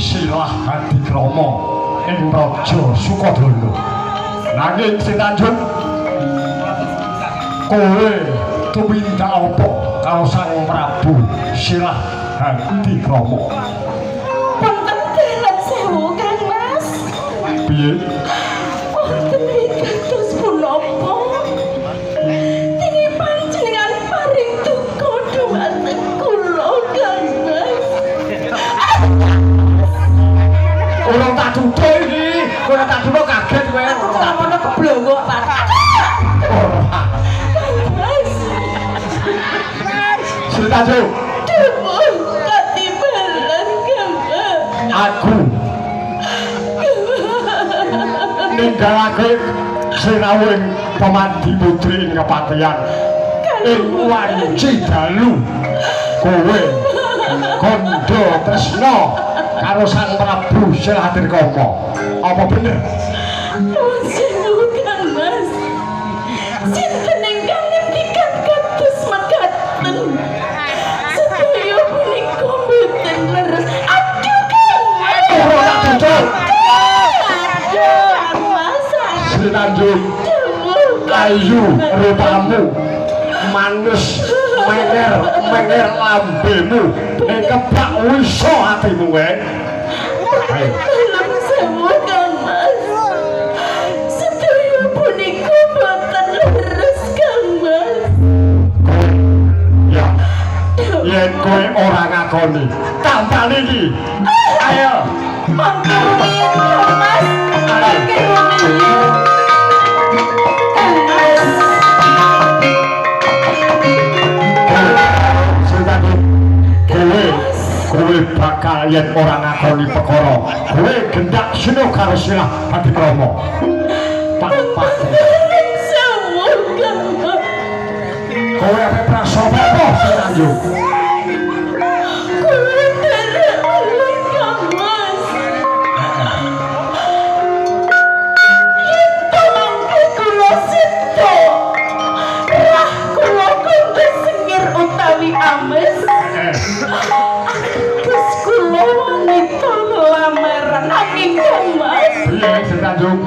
silah Adikrama ing Raja Sukodana. Nanging Sintanjung, kowe tumindak apa karo Sang Prabu Silah Adikrama? Wonten dalan sewu Kang Mas. Piye? Wonten kados punapa? Tinggi panjenengan paring duka dhumateng kula Kang Mas. Urung tak duduh iki, ora tak duduh kaget kowe. Tak ngono keblongo Pak. Sintanjung, Katibalan Kang Mas. aku ninggalake sinawing pemandi putri ing kepateyan ing wanci dalu. Kowe kondo tresna karo Sang Prabu Silah Adikrama. Apa bener? Sewu Kang Mas. Sinten ingkang ngendikan kados mekaten? Sedaya punika mboten leres. Aduh Kang Mas. Ora tak duduh. Aduh Kang Mas. Sintanjung, ayu rupamu, manis menger lambemu, ning kebak wisa atimu wae. Ayo. Dalam sewu Kang Mas. Sedaya punika mboten leres Kang Mas. Ya, yen kowe ora ngakoni, tampani iki. Ayo. Mangke rumiyin Kang Mas. Mangke rumiyin. Kang Mas. Sintanjung, kowe bakal yen ora ngakoni perkara, kowe gendak sino karo Silah Adikrama. Tak pasti. Sewu Kang Mas. Kowe ape prasawa apa Sintanjung? Kula derek ulun Kang Mas. Yen to mangke kula sedo. Lah kula kudu sengir utawi ames. Terus kula wanita lamaran nanging Kang Mas. Piye Sintanjung?